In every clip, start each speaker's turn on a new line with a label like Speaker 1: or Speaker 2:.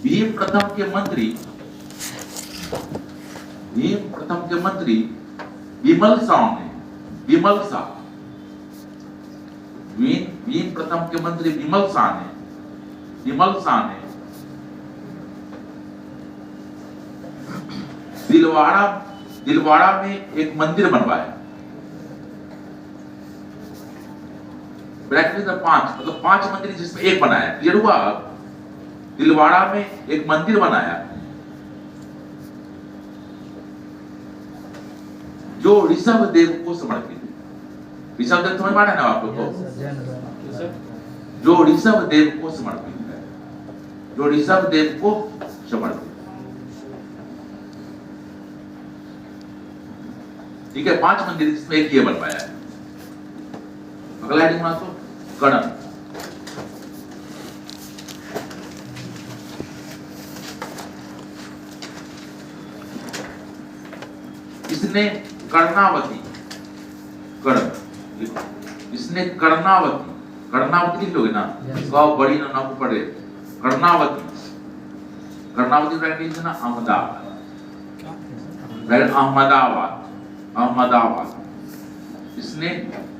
Speaker 1: भीम प्रथम के मंत्री विमल शाह ने भीम प्रथम के मंत्री विमल शाह ने दिलवाड़ा में एक मंदिर बनवाया। ब्रैकेट में 5 मतलब 5 मंदिर जिसमें एक बनाया। क्लियर हुआ? दिलवाड़ा में एक मंदिर बनाया जो ऋषभ देव को समर्पित है। ऋषभ देव समझ में आ रहा है ना आपको? तो जो ऋषभ देव को समर्पित है, ठीक है। 5 मंदिर जिसमें एक ये बनवाया है। अगला हेडिंग बना तो कर्ण। इसने कर्णावती लिख लोगे ना? इसको बड़ी ना को पढ़े। कर्णावती ना अहमदाबाद। इसने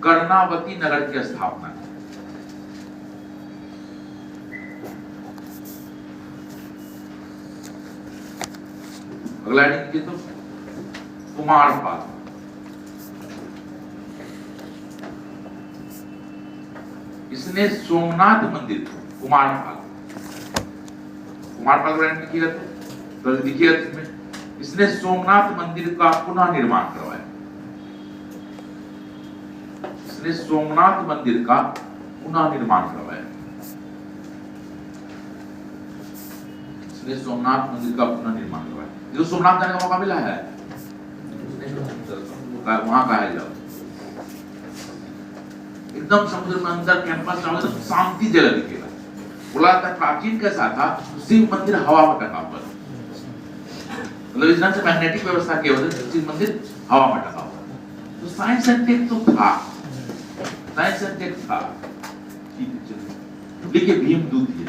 Speaker 1: कर्णावती नगर की स्थापना की। अगला हेडिंग तो कुमारपाल। इसने सोमनाथ मंदिर कुमारपाल लिखिएगा तो लिखिएगा इसमें। इसने सोमनाथ मंदिर का पुनः निर्माण करवाया। सोमनाथ मंदिर का पुनः निर्माण करवाया। जो सोमनाथ जाने का मौका मिला है वहां का है। जाओ एकदम समुद्र में अंदर कैंपस जाओगे तो शांति जगह दिखेगा। बोला था प्राचीन कैसा था? शिव मंदिर हवा में टका हुआ, मतलब इस तरह से मैग्नेटिक व्यवस्था की वजह से शिव मंदिर हवा में टका हुआ। तो साइंस एंड टेक तो था, ठीक है। देखिए भीमदूती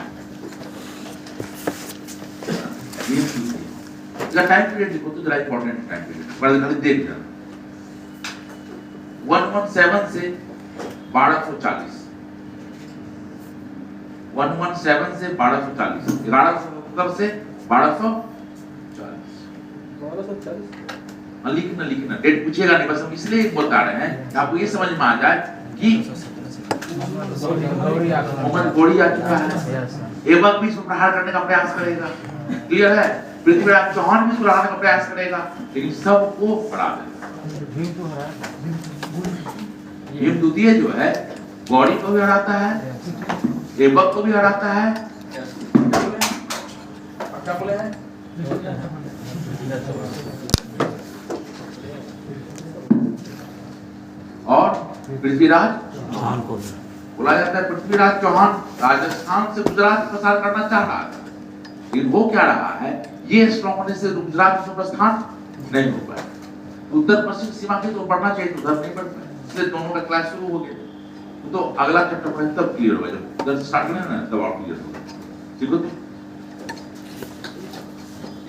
Speaker 1: टाइम पीरियड लिखो तो जरा इंपॉर्टेंट टाइम पीरियड खाली देख लेना। 117 से 1240 117 से 1240 1100 से 1240 लिखना डेट पूछेगा नहीं, बस हम इसलिए बता रहे हैं कि आपको ये समझ में आ जाए कि मोहम्मद गौरी आ चुका है। एवं भी इसको प्रहार करने का प्रयास करेगा। क्लियर है? पृथ्वीराज चौहान भी इसको हराने का प्रयास करेगा, लेकिन सबको हरा देगा। भीमदूतीय जो है गौरी को भी हराता है, एवं को भी हराता है। क्या बोले हैं? और पृथ्वीराज चौहान को बोला जाता है। पृथ्वीराज चौहान राजस्थान से गुजरात प्रसार करना चाह रहा था, लेकिन वो क्या रहा है, ये स्ट्रॉन्ग होने से गुजरात में प्रस्थान नहीं हो पाया। उत्तर पश्चिम सीमा के तो बढ़ना चाहिए, उधर नहीं बढ़ पाया, इसलिए दोनों का क्लास शुरू हो गया। तो अगला चैप्टर पढ़े तब क्लियर होगा, जब उधर स्टार्ट करें ना तब आप क्लियर होगा। ठीक है?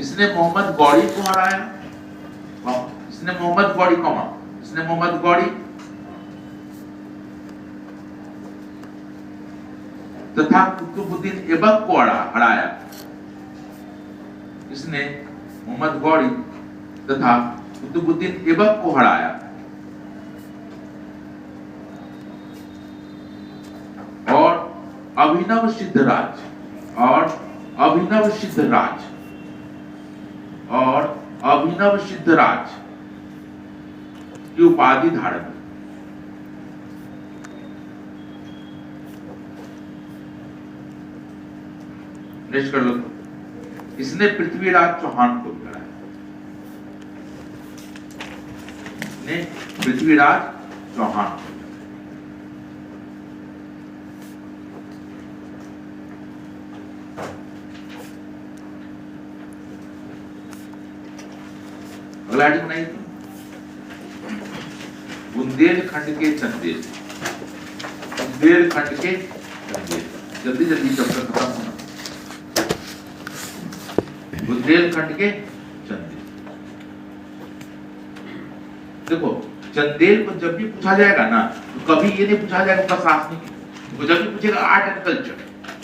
Speaker 1: इसने मोहम्मद गौरी को हराया। इसने मोहम्मद गौरी तथा कुतुबुद्दीन ऐबक को हराया। इसने मोहम्मद गौरी तथा कुतुबुद्दीन ऐबक को हराया और अभिनव सिद्धराज की उपाधि धारण की। नेक्स्ट कर लो। इसने पृथ्वीराज चौहान को हराया। अगला आइटम बनाइए तो बुंदेलखंड के चंदेल। जल्दी जल्दी चैप्टर खत्म होना। बुंदेलखंड के चंदेल। देखो चंदेल को जब भी पूछा जाएगा ना तो कभी ये नहीं पूछा जाएगा प्रशासनिक, तो जब भी पूछेगा आर्ट एंड कल्चर।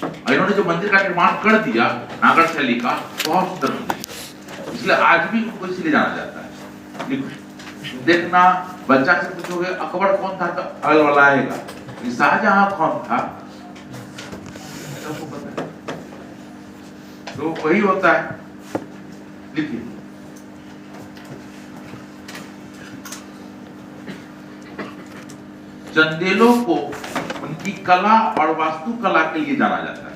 Speaker 1: और इन्होंने जो मंदिर का निर्माण कर दिया नागर शैली का, बहुत सुंदर मंदिर, इसलिए आज भी उनको इसलिए जाना जाता है। देखना बच्चा से पूछोगे अकबर कौन था तो अगल वाला आएगा, शाहजहां कौन था सबको पता है, तो वही होता है। लिखिए चंदेलों को उनकी कला और वास्तुकला के लिए जाना जाता है।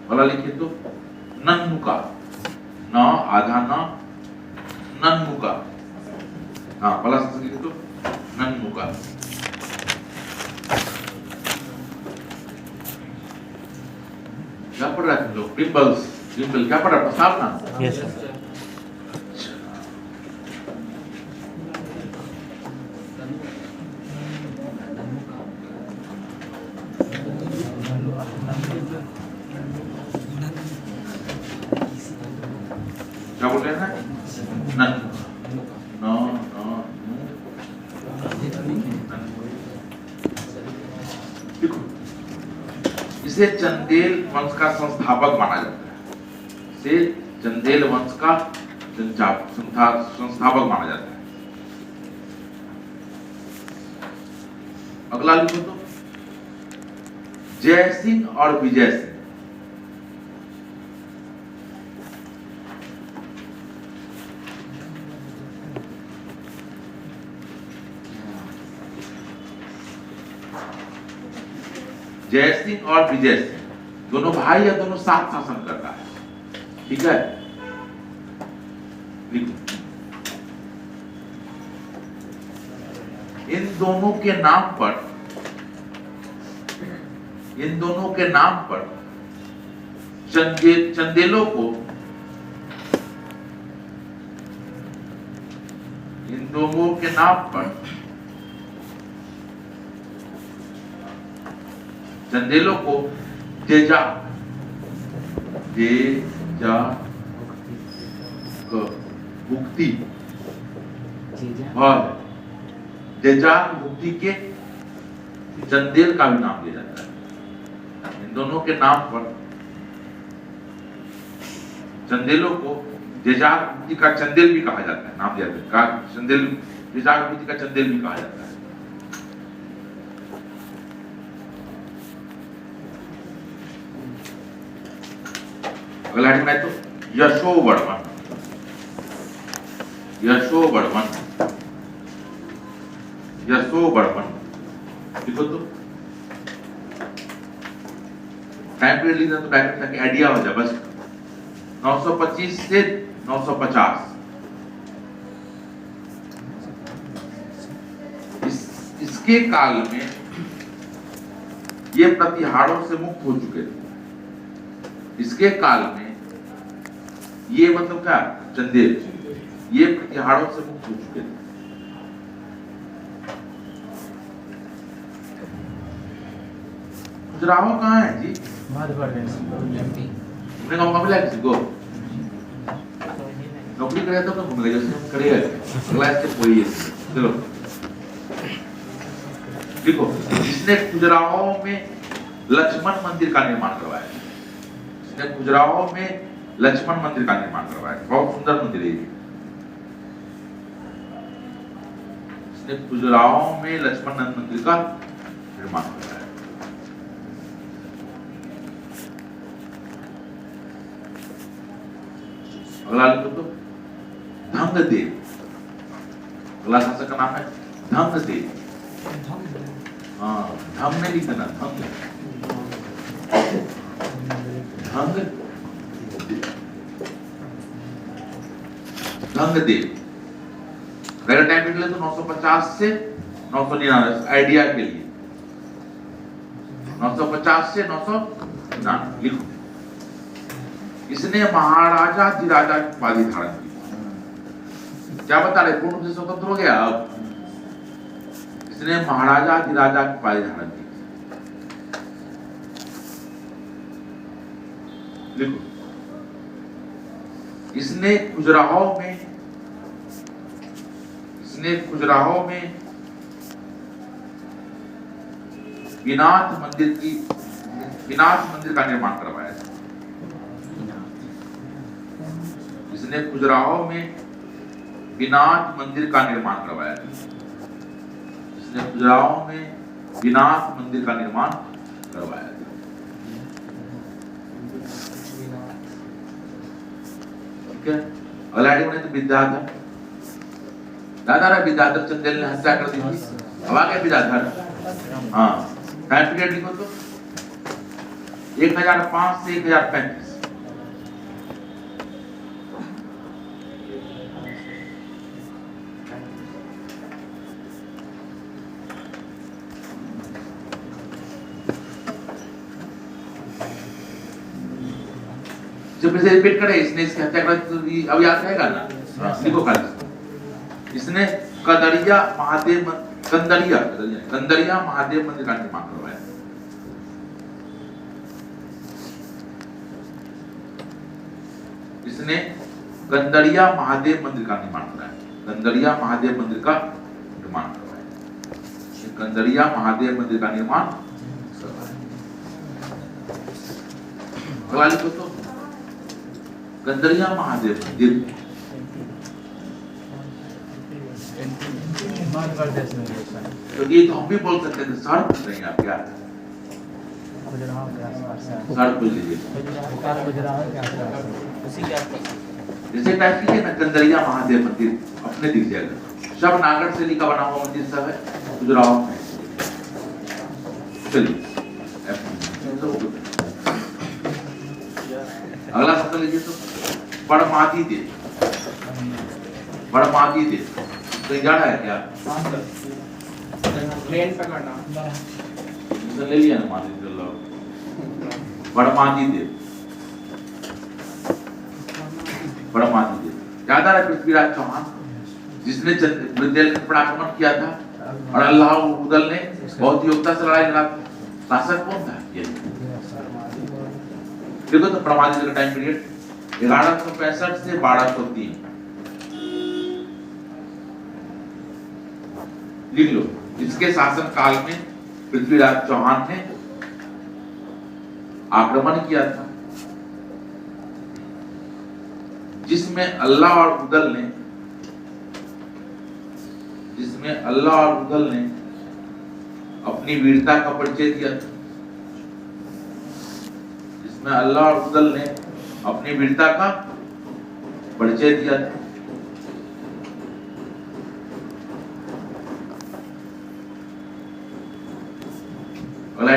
Speaker 1: वाला लिखिए तो नन्मुका, न आधा न, नन्मुका, हाँ वाला से लिखिए तो नन्मुका। क्या पढ़ रहा है तुम लोग? डिम्पल्स, डिम्पल क्या पढ़ रहा है? प्रसाद ना?
Speaker 2: Yes sir.
Speaker 1: क्या बोल रहे हैं? नन नो नो देखो इसे चंदेल वंश का संस्थापक माना जाता है। इसे चंदेल वंश का संस्थापक माना जाता है। अगला लिखो तो जय सिंह और विजय सिंह। जय सिंह और विजय सिंह दोनों भाई या दोनों साथ शासन कर रहा है, ठीक है। लिखो इन दोनों के नाम पर, इन दोनों के नाम पर चंदेलों को, इन दोनों के नाम पर चंदेलों को जेजा भुक्ति और जेजाक भुक्ति के चंदेल का भी नाम दिया जाता है। इन दोनों के नाम पर चंदेलों को जेजाक भुक्ति का चंदेल भी कहा जाता है, नाम दिया जाता है। चंदेल जेजाक भुक्ति का चंदेल भी कहा जाता है। अगला है तो यशोवर्मन, यशोवर्मन, यशोवर्मन देखो तो टाइम पीरियड लिखना तो बैक ताकि आइडिया हो जाए बस। 925 से 950 इसके काल में ये प्रतिहारों से मुक्त हो चुके थे। इसके काल में ये मतलब क्या चंदेल, ये प्रतिहारों से मुक्त हो चुके थे। खजुराहो कहाँ है जी? तुमने काम मिला किसी को? नौकरी करे तो घूम गए जैसे हम करे क्लास से कोई है। चलो देखो इसने खजुराहो में लक्ष्मण मंदिर का निर्माण करवाया। खजुराहो में लक्ष्मण मंदिर का निर्माण करवाया, बहुत सुंदर मंदिर है। इसने खजुराहो में लक्ष्मण मंदिर का निर्माण करवाया। अगला लिखो तो धंगदेव। अगला शासक का नाम है धंगदेव। हाँ धम नहीं लिखना, धंग धंगदेव। अगर टाइम निकले तो 950 से 999 आइडिया के लिए 950 से 999 लिखो। इसने महाराजा अधिराजा की उपाधि धारण की। क्या बता रहे, पूर्ण रूप से स्वतंत्र हो गया। अब इसने महाराजा अधिराजा की उपाधि धारण की। देखो, इसने खजुराहो में विनाथ मंदिर का निर्माण करवाया था। इसने खजुराहो में विनाथ मंदिर का निर्माण करवाया था। इसने खजुराहो में विनाथ मंदिर का निर्माण करवाया था। ठीक है, अगला आइटम है तो विद्याधर। दादा विद्याधर चंदेल ने हत्या कर दी थी। अब आ गया विद्याधर। हाँ, टाइम पीरियड लिखो तो 1005 से 1035। जब इसे रिपीट करे, इसने इसकी हत्या कर दी। अब याद रहेगा ना, लिखो खाली। इसने कंदरिया महादेव मंदिर का निर्माण करवाया। इसने कंदरिया महादेव मंदिर का निर्माण कराया। कंदरिया महादेव मंदिर का निर्माण करवाया। कंदरिया महादेव मंदिर का निर्माण करवाया। लिखो तो कंदरिया महादेव मंदिर तो ये तो हम भी बोल सकते थे। सर पूछ रहे हैं आप क्या? सर पूछ लीजिए। जैसे टाइप कीजिए ना, कंदरिया महादेव मंदिर अपने दिख जाएगा। सब नागर शैली का बना हुआ मंदिर सब है खजुराहो में। चलिए अगला शब्द लीजिए तो बड़मादी देव। बड़मादी देव तो जाना है क्या?
Speaker 2: प्लेन पकड़ना
Speaker 1: ले लिया ना मादी देव। बड़मादी देव, बड़मादी देव याद आ रहा है? पृथ्वीराज चौहान जिसने बुंदेलखंड पर आक्रमण किया था और अल्लाह उदल ने बहुत योग्यता से लड़ाई लड़ा। शासक कौन था? ये देखो तो बड़मादी देव का टाइम पीरियड 1165 से 1203। लिख लो। इसके शासन काल में पृथ्वीराज चौहान ने आक्रमण किया था, जिसमें अल्लाह और उदल ने अपनी वीरता का परिचय दिया था। जिसमें अल्लाह और उदल ने अपनी वीरता का परिचय दिया था।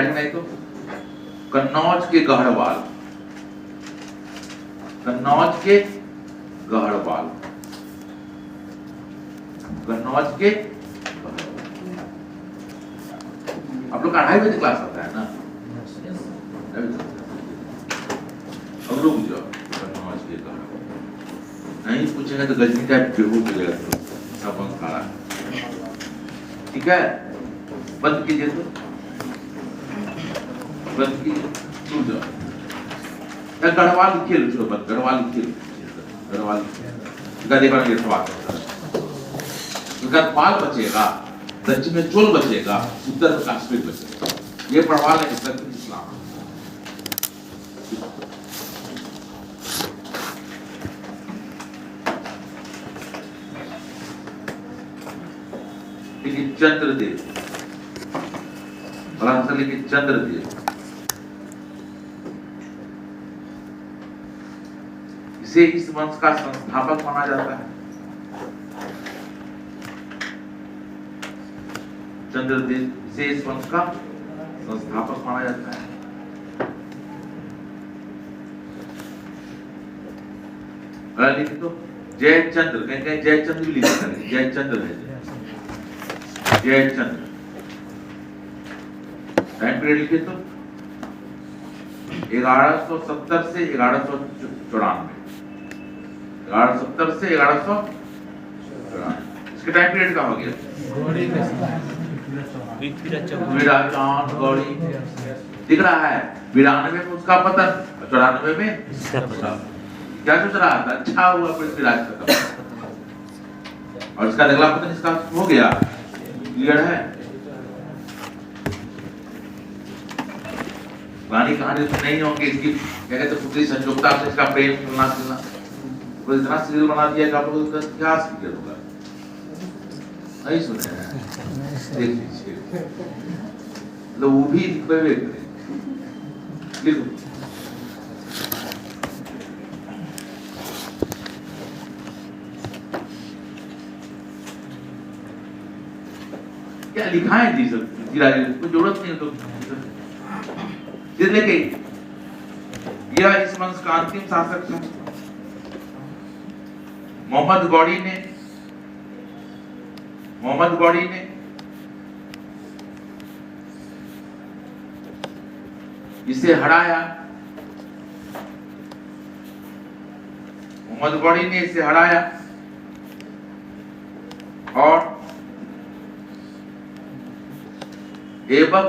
Speaker 1: नहीं तो कन्नौज के गढ़वाल। कन्नौज के गढ़वाल। कन्नौज के आप लोग 2:30 बजे क्लास आता है ना? अब रुक जाओ। कन्नौज के गढ़वाल नहीं पूछेंगे तो गजनी टाइप बेहोश हो जाएगा। सब खड़ा ठीक है, बंद कीजिए तो गढ़वाल लिखिए लो। चलो बंद गढ़वाल लिखिए लो। गढ़वाल गढ़वाल बचेगा, दक्षिण में चोल बचेगा, उत्तर में काश्मीर बचेगा। ये पढ़वा लेंगे दक्षिण इस्लाम। चंद्रदेव, चंद्रदेव इसे इस वंश का संस्थापक माना जाता है। चंद्रदेव इसे इस वंश का संस्थापक माना जाता है। लिखे तो जयचंद्र, कहीं कहीं जयचंद्र भी लिखा है। जयचंद्र है, जयचंद्र। टाइम पीरियड लिखे तो 1170 से 1154। 1170 से 1100 इसके टाइम पीरियड का हो गया। पृथ्वीराज चौहान गौड़ी दिख रहा है। 92 में उसका पतन, 94 में क्या सोच रहा था? अच्छा हुआ पृथ्वीराज खत्म और इसका अगला पतन इसका हो गया। क्लियर है? पुरानी कहानी तो नहीं होगी इसकी, क्या कहते पुत्री संयोगता से इसका प्रेम मिलना जुलना, तो इतना सीरियल बना दिया कि आप लोग इसका इतिहास क्लियर होगा। नहीं सुने हैं? देख लीजिए, मतलब वो भी लिखो। क्या लिखा है जी सब, कोई जरूरत नहीं है तो लेके यह इस वंश का अंतिम शासक था। मोहम्मद गौड़ी ने इसे हराया। मोहम्मद गौड़ी ने इसे हराया और ऐबक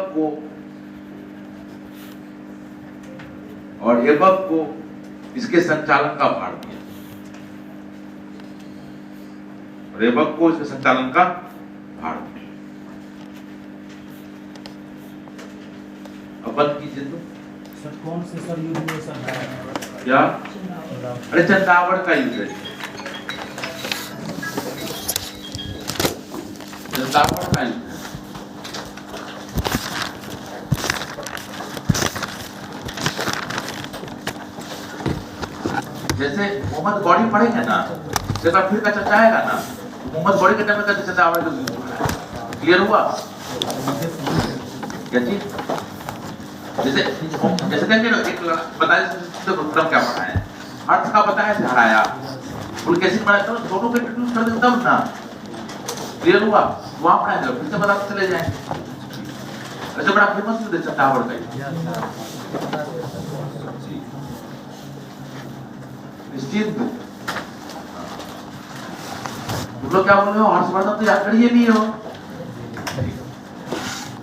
Speaker 1: को इसके संचालन का भार दिया। ऐबक को इसके संचालन का भार दिया। अब बंद कीजिए तो
Speaker 2: सर कौन से सर युद्ध में सर
Speaker 1: क्या? अरे चंदावड़ का युद्ध है। चंदावड़ का युद्ध है। जैसे मोहम्मद गौड़ी पढ़ेंगे ना, जब फिर का चर्चा आएगा ना, मोहम्मद गौड़ी के टाइम में कैसे चर्चा आएगा? क्लियर हुआ क्या चीज? जैसे कहेंगे ना, एक बताइए प्रोग्राम क्या पढ़ा है, अर्थ का बताया से हराया, फुल कैसे बनाया, तो दोनों को इंट्रोड्यूस कर दें तब ना। क्लियर हुआ? वहां पढ़ाएंगे, फिर से बता चले जाएंगे। ऐसे बड़ा फेमस युद्ध है चंदावड़ का। निश्चित तुम लोग क्या बोल रहे हो? हर्षवर्धन तो याद करिए नहीं हो।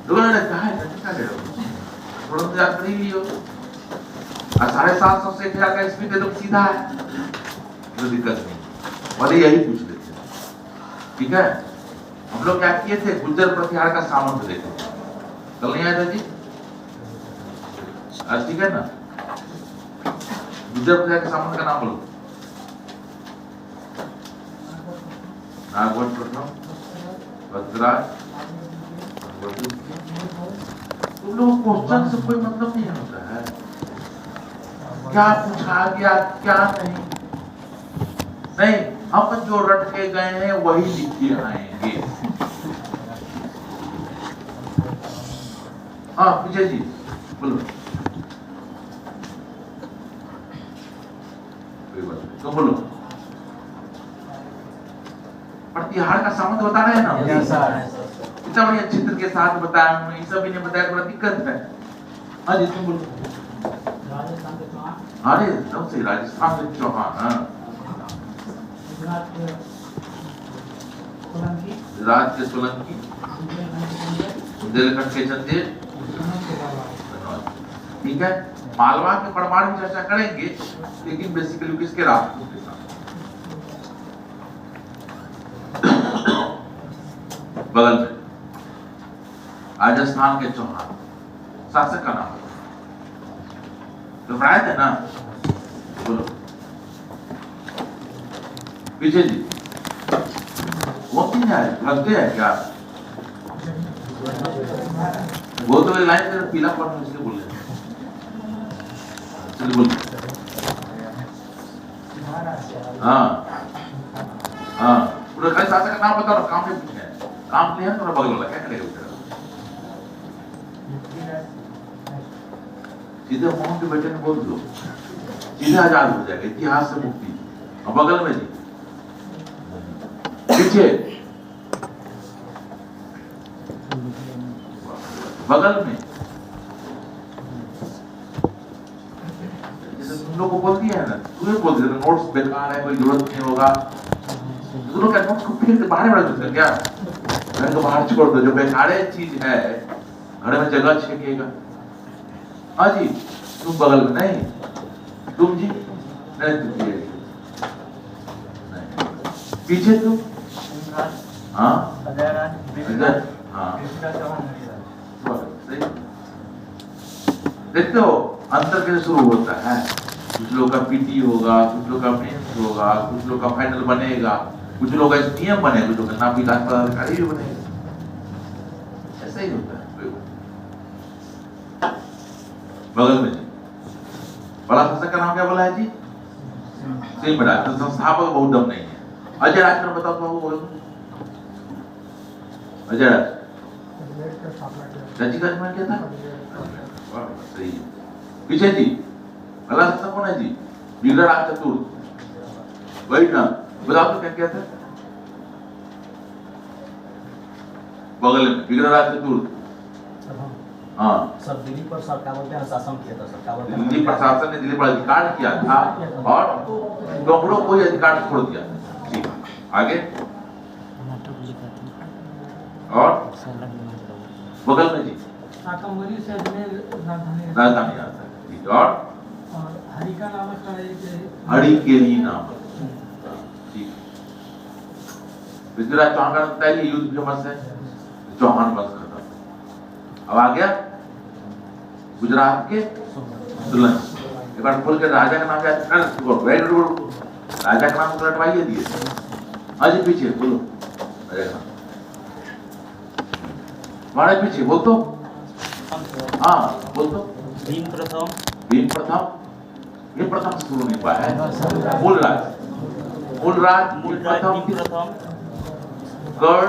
Speaker 1: लोगों ने कहा है क्या कह रहे हो? हर्षवर्धन तो याद करिए नहीं हो। 750 से 1000 का ईस्वी तो सीधा है, कोई दिक्कत नहीं, भले यही पूछ लेते। ठीक है, हम लोग क्या किए थे? गुर्जर प्रतिहार का सामंत देखे, कल नहीं आया था जी? आज ठीक है ना? गुर्जर प्रतिहार के सामंत का नाम बोलो। नागवट प्रथम, भद्राज, तुम लोग क्वेश्चन से कोई मतलब नहीं होता है। क्या पूछा गया क्या नहीं, हम जो रट के गए हैं वही लिख के आएंगे। हाँ विजय जी बोलो। तो बोलो, प्रतिहार का संबंध बता रहे हैं ना? इतना बढ़िया चित्र के साथ बताया हूँ, ये सब इन्हें बताया, थोड़ा दिक्कत है। हाँ जी तुम बोलो। अरे एकदम से राजस्थान के चौहान, राज के सोलंकी, बुंदेलखंड के चंदेल। ठीक है, मालवा के परमार की चर्चा करेंगे, लेकिन बेसिकली किसके राजपूत के साथ। बगल में राजस्थान के चौहान, शासक का नाम तो पढ़ाए थे ना? बोलो विजय जी, वो क्यों है? लग गया क्या? वो तो लाइन में पीला पड़ इसलिए बोल रहे। चलिए बोल। हाँ हाँ, पूरा खाली शासक का नाम बताओ, काम नहीं पूछे, काम नहीं है तो बगल वाला क्या करेगा? सीधे मोहन के बेटे ने बोल दो, सीधे आजाद हो जाएगा, इतिहास से मुक्ति। और बगल में जी पीछे बगल में जैसे तुम लोग को बोल दिया है ना, तुम्हें बोल दिया नोट्स बेकार है, कोई जरूरत नहीं होगा। तुम लोग क्या नोट्स को फिर बाहर बड़ा देते क्या? घर को बाहर छोड़ दो, जो बेकार चीज है घर में जगह छेकेगा। हाँ जी, तुम बगल में नहीं, तुम जी नहीं, तुम ये पीछे तुम, हाँ हाँ, देखते हो अंतर कैसे शुरू होता है। कुछ लोग का पीटी होगा, कुछ लोग का मेंस होगा, कुछ लोग का फाइनल बनेगा, कुछ लोग का एसडीएम बनेगा, कुछ लोग का नाम विकास पदाधिकारी भी बनेगा। ऐसा ही होता है। बगल में बड़ा शासक का नाम क्या बोला है जी? सिंह राज। तो संस्थापक बहुत दम नहीं है। अजय राज का बताओ तो बोलो। अजय राज में क्या था? सही। पीछे जी अगला शासक कौन है जी? विग्रहराज चतुर्थ। वही ना, बताओ तो क्या क्या था? बगल में विग्रहराज चतुर्थ। हाँ
Speaker 2: सर, दिल्ली पर सरकार ने शासन किया था। सरकार
Speaker 1: दिल्ली प्रशासन ने दिल्ली पर अधिकार किया था और डोगरों को अधिकार छोड़ दिया। ठीक, आगे और बगल में जी
Speaker 3: शाकंभरी से
Speaker 1: राजधानी आता है। और
Speaker 3: हरिका नामक का एक
Speaker 1: हरिकेली नामक। ठीक, पृथ्वीराज चौहान का पहले युद्ध फेमस है, चौहान वंश खत्म। अब आ गया गुजरात के दुल्हन। एक बार बोल के राजा का नाम याद कर, वेरी गुड, राजा का नाम रटवाइए दिए। आज पीछे बोलो राजा का नाम, हमारे पीछे बोल तो, हाँ बोल तो।
Speaker 2: भीम प्रथम।
Speaker 1: भीम प्रथम, ये प्रथम से शुरू नहीं पाया है। मूलराज, मूलराज, मूल प्रथम, गढ़,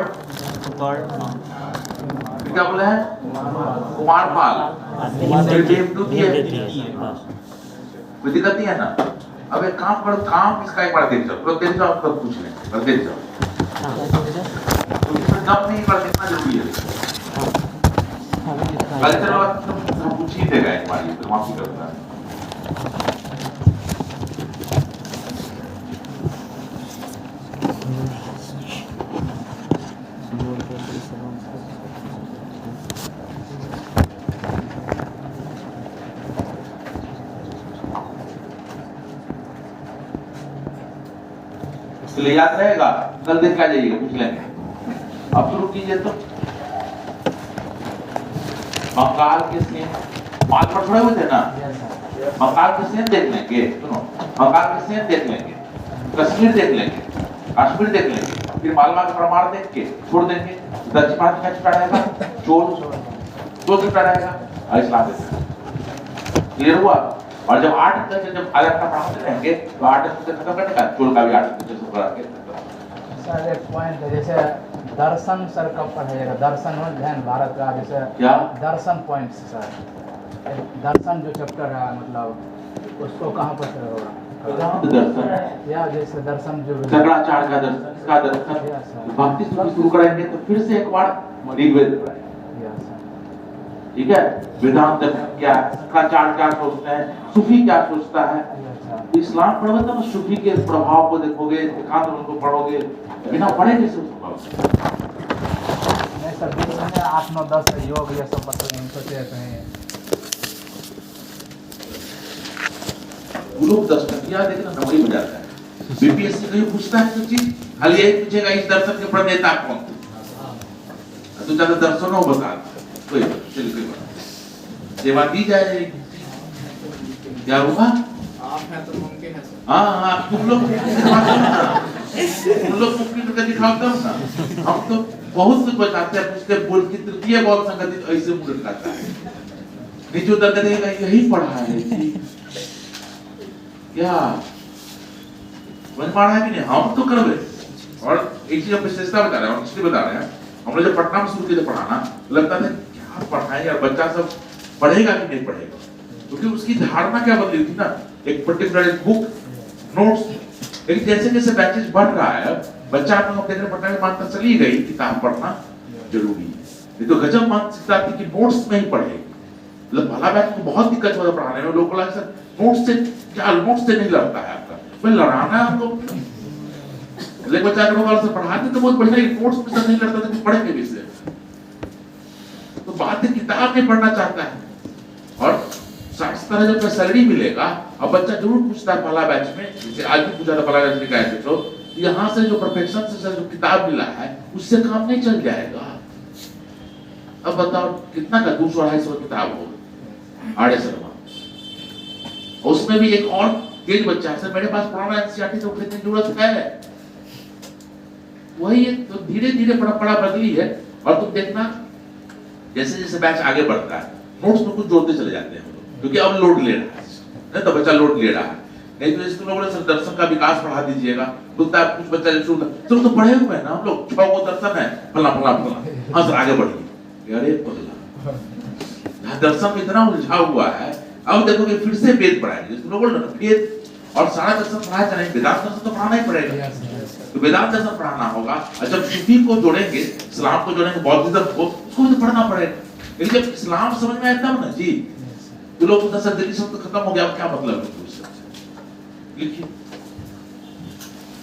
Speaker 1: क्या बोले हैं? कुमारपाल, कोई दिक्कत नहीं है ना। अब एक काम करो, काम इसका एक बार देख जाओ, देख जाओ, तब पूछ लें, देख जाओ। तो इसमें दम नहीं कर देखना जरूरी है। कल्चर वाला तुम पूछ ही देगा एक बार, ये तो माफी करता है। इसलिए याद रहेगा, कल देख के आ जाइएगा, पूछ लेंगे। अब शुरू कीजिए तो बंगाल के सीन माल पर थोड़े हुए थे ना, बंगाल के सीन देख लेंगे। सुनो, बंगाल के सीन देख लेंगे, कश्मीर देख लेंगे, कश्मीर देख लेंगे, फिर मालवा का प्रमाण देख के छोड़ देंगे। दक्षिण भारत में चिपटा रहेगा, चोर चिपटा रहेगा, इस्लाम देख। क्लियर हुआ? और जब 8 तक जब अलग का पढ़ाते रहेंगे तो 8 तक खत्म करने का, चोर का भी 8 तक से पढ़ा के।
Speaker 4: सर एक पॉइंट है, जैसे दर्शन सर कब पढ़ाइएगा? दर्शन हो ध्यान भारत का, जैसे
Speaker 1: क्या
Speaker 4: दर्शन पॉइंट सर, दर्शन जो चैप्टर है मतलब उसको कहाँ पर होगा?
Speaker 1: दर्शन
Speaker 4: या जैसे दर्शन जो
Speaker 1: शंकराचार्य का दर्शन, इसका दर्शन भक्ति शुरू कराएंगे तो फिर से एक बार ऋग्वेद पढ़ाएंगे। ठीक है, वेदांत क्या, शंकराचार्य क्या सोचते हैं, सूफी क्या सोचता है। इस्लाम पढ़ोगे तो सूफी के प्रभाव को देखोगे, एकांत उनको पढ़ोगे, बिना पढ़े कैसे उसको?
Speaker 4: नहीं सर, बीच में 8, 9, 10 योग ये सब मतलब सोचे कहीं
Speaker 1: वो लोग 10 टकिया देखना नंबरी में जाता है। बीपीएससी कहीं पूछता है तो चीज खाली यही पूछेगा, इस दर्शन के प्रणेता कौन थे? तो ज्यादा दर्शनों बता कोई चलिए सेवा दी जाएगी। क्या होगा?
Speaker 5: आप हैं तो मुमकिन है सर।
Speaker 1: हाँ, तुम लोग मुमकिन करके दिखाओ तब ना। हम तो बहुत कुछ बताते हैं, पूछते बोल की तृतीय बॉल संगति ऐसे मुंह लटकाता है, नीचे उतर कर देगा यही पढ़ा है क्या समझ पा रहा है कि नहीं? हम तो कर रहे। और एक चीज विशेषता बता रहे हैं, इसलिए बता रहे हैं, हम लोग जब पटना में शुरू किए पढ़ाना लगता था क्या पढ़ाएं यार, बच्चा सब पढ़ेगा कि नहीं पढ़ेगा, क्योंकि उसकी धारणा क्या बदली थी ना। एक पर्टिकुलर बुक नोट्स, लेकिन जैसे जैसे बैचेस बढ़ रहा है, बच्चा अपने पढ़ने में मानता चली गई किताब पढ़ना जरूरी है। ये तो गजब मानसिकता थी कि नोट्स में ही पढ़ेगी। मतलब भला बैच को बहुत दिक्कत होता पढ़ाने में, लोगों को लगा सर नोट्स से क्या नोट्स से नहीं लड़ता है आपका? भाई लड़ाना है हमको। लेकिन बच्चा अगर से पढ़ाते तो बहुत बढ़िया, नोट्स में से नहीं लड़ता तो पढ़ेंगे भी से। तो बात है किताब नहीं पढ़ना चाहता है, और 60 जब सैलरी मिलेगा, अब बच्चा जरूर पूछता है पहला बैच में, जैसे आज भी पूछा था पहला बैच में गए थे, तो यहाँ से जो प्रोफेशन से जो किताब मिला है उससे काम नहीं चल जाएगा। अब बताओ कितना का 200-250 किताब होगा 250। उसमें भी एक और तेज बच्चा है, मेरे पास पुराना एनसीईआरटी तो खरीदने की जरूरत है। वही है, तो धीरे धीरे पढ़ा बदली है। और तुम देखना जैसे जैसे बैच आगे बढ़ता है नोट्स में कुछ जोड़ते चले जाते हैं, क्योंकि अब लोड ले रहा है, तो बच्चा लोड ले रहा है। नहीं तो इसको लोगों ने दर्शन का विकास बढ़ा दीजिएगा, बोलता है कुछ बच्चा चलो तो पढ़े हुए हैं ना हम लोग, 6 को दर्शन है फला फला फला, हाँ सर आगे बढ़िए। अरे पगला, दर्शन में इतना उलझा हुआ है। अब देखोगे फिर से वेद पढ़ाएंगे, इसको लोग बोल रहे हैं वेद और सारा दर्शन पढ़ाया जाए, वेदांत दर्शन तो पढ़ाना ही पड़ेगा। तो वेदांत दर्शन पढ़ाना होगा, और जब सूफी को जोड़ेंगे, इस्लाम को जोड़ेंगे, बौद्धिज्म को, उसको तो पढ़ना पड़ेगा। लेकिन जब इस्लाम समझ में आता है ना जी, तो लोग तो दिल्ली शब्द खत्म हो गया, क्या मतलब है उससे? लिखिए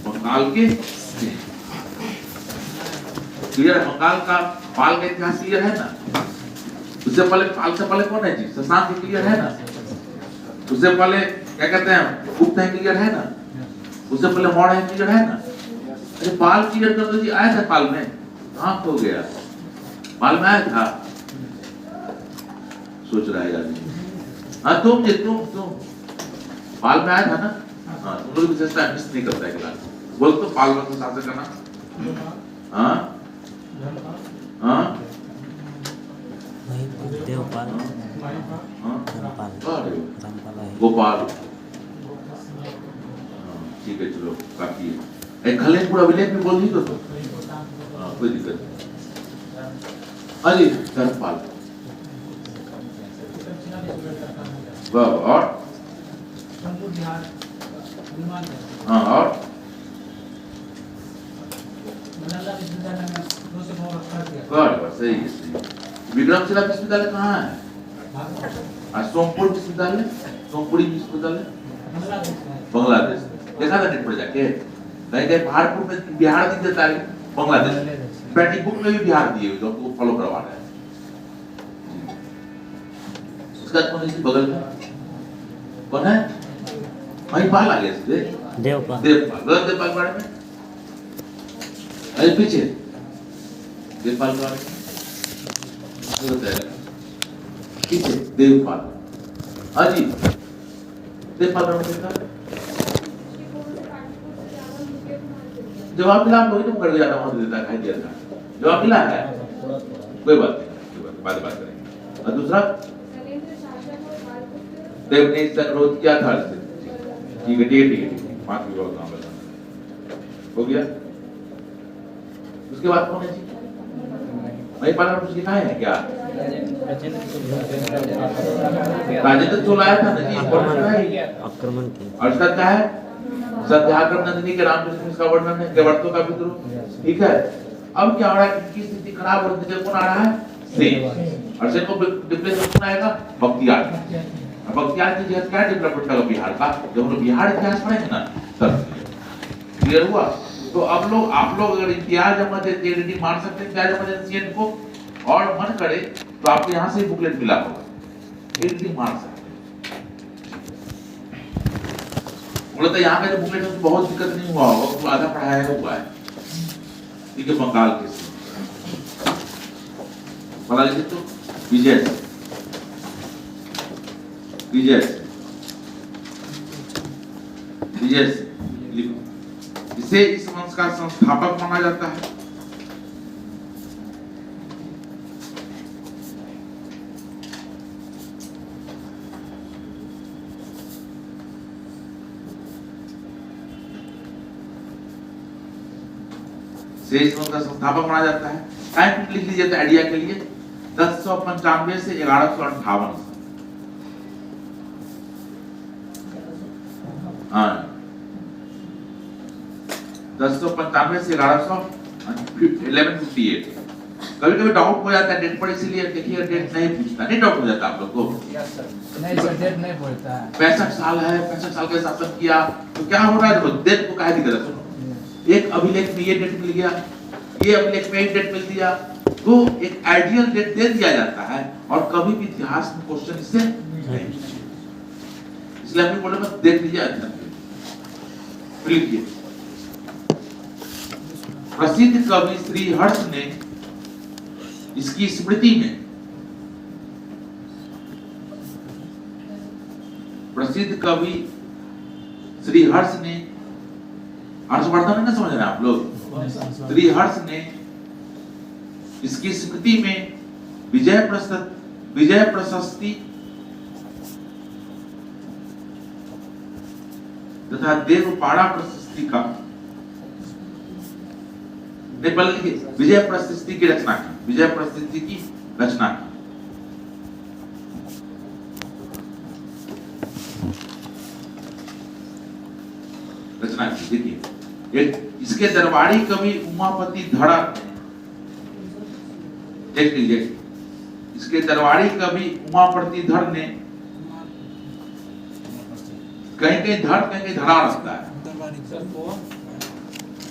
Speaker 1: बंगाल के क्लियर, बंगाल का पाल का इतिहास क्लियर है ना? उससे पहले पाल से पहले कौन है जी? शशांक क्लियर है ना? उससे पहले क्या कहते हैं गुप्त है, क्लियर है ना? उससे पहले मौर्य है, क्लियर है ना? अरे पाल क्लियर कर दो जी। आया था पाल में, कहाँ खो गया? पाल में आया था, सोच रहा है यार। हाँ तुम पाल में आया था ना? हाँ, तुम लोग विशेषता मिस नहीं करता है क्लास। बोल तो पाल वंश शासक का नाम। हाँ हाँ
Speaker 6: देवपाल,
Speaker 1: गोपाल, ठीक है चलो काफी है। एक खले पूरा विलेज में बोल दी तो हाँ कोई दिक्कत नहीं। अरे धर्मपाल, और हाँ और सही है, सही। विक्रमशिला विश्वविद्यालय कहाँ है? सोमपुर विश्वविद्यालय, सोमपुरी विश्वविद्यालय बांग्लादेश। देखा था नेट पर जाके, कहीं पहाड़पुर में बिहार दिख देता है, बांग्लादेश बैटिंग बुक में भी बिहार दिए जो आपको फॉलो करवा रहे हैं। उसका कौन है बगल में कौन है? वहीं पाल आ गया सीधे
Speaker 6: देवपाल,
Speaker 1: देवपाल बारे में। अरे पीछे देवपाल बारे में पीछे देवपाल, अजी देवपाल जवाब मिला, हम लोग तुम कर जाता वहां देता खाई दिया था, जवाब मिला है, कोई बात नहीं, बाद बात करेंगे। और दूसरा देवनी संरोध क्या था? ठीक है 5 विभाग नाम बताना हो गया। उसके बाद कौन है जी? भाई पालन कुछ लिखा है क्या? राजेंद्र चोल आया था ना जी,
Speaker 6: आक्रमण की
Speaker 1: और इसका क्या है? सत्याग्रह नंदिनी के रामकृष्ण का वर्णन है, केवटों का विद्रोह, ठीक है। अब क्या हो रहा है, किसकी स्थिति खराब हो रही है, कौन आ रहा है? सेन। और सेन को डिप्रेशन कौन आएगा? बख्तियार। बख्तियार की जिहाद क्या डेवलपमेंट का बिहार का, जब हम लोग बिहार इतिहास पढ़ेंगे ना तब क्लियर हुआ। तो अब लोग आप लोग अगर इतिहास जमा देते रेडी मान सकते हैं इतिहास जमा देते सेन को, और मन करे तो आपको यहाँ से बुकलेट मिला होगा, रेडी मान सकते हैं। बोला तो यहाँ का जो बुकलेट है बहुत दिक्कत नहीं हुआ होगा, तो आधा पढ़ाया हुआ है, ठीक है। बंगाल के पढ़ा लीजिए तो विजय इसे इस वंश का संस्थापक माना जाता है। इसे इस वंश का संस्थापक माना जाता है। टाइम लिख लीजिए तो आइडिया के लिए 1095 से 1158। हाँ 1095 से 1158। कभी कभी डाउट हो जाता है डेट पर, इसीलिए देखिए डेट नहीं पूछता, नहीं डाउट हो जाता आप लोग को?
Speaker 4: नहीं सर, डेट नहीं पूछता है।
Speaker 1: 65 साल है, 65 साल के शासन किया तो क्या हो रहा है? डेट को काहे दिक्कत है? सुनो, एक अभिलेख में ये डेट मिल गया, ये अभिलेख में एक डेट मिल दिया, तो एक आइडियल डेट दे दिया जाता है और कभी भी इतिहास में क्वेश्चन इससे नहीं, इसलिए हम बोले बस देख लीजिए अध्ययन लिखिए। प्रसिद्ध कवि श्री हर्ष ने इसकी स्मृति में, प्रसिद्ध कवि श्री हर्ष ने, हर्षवर्धन ने समझ रहे हैं आप लोग? श्री हर्ष ने इसकी स्मृति में विजय प्रशस्ति तथा देवपाड़ा प्रशस्ति का, नेपाल की विजय प्रशस्ति की रचना की, विजय प्रशस्ति की रचना की। देखिए, एक इसके दरबारी कवि उमापति धड़ा, देख लीजिए, इसके दरबारी कवि उमापति धड़ ने, कहीं कहीं धड़ कहीं कहीं धड़ा रखता है,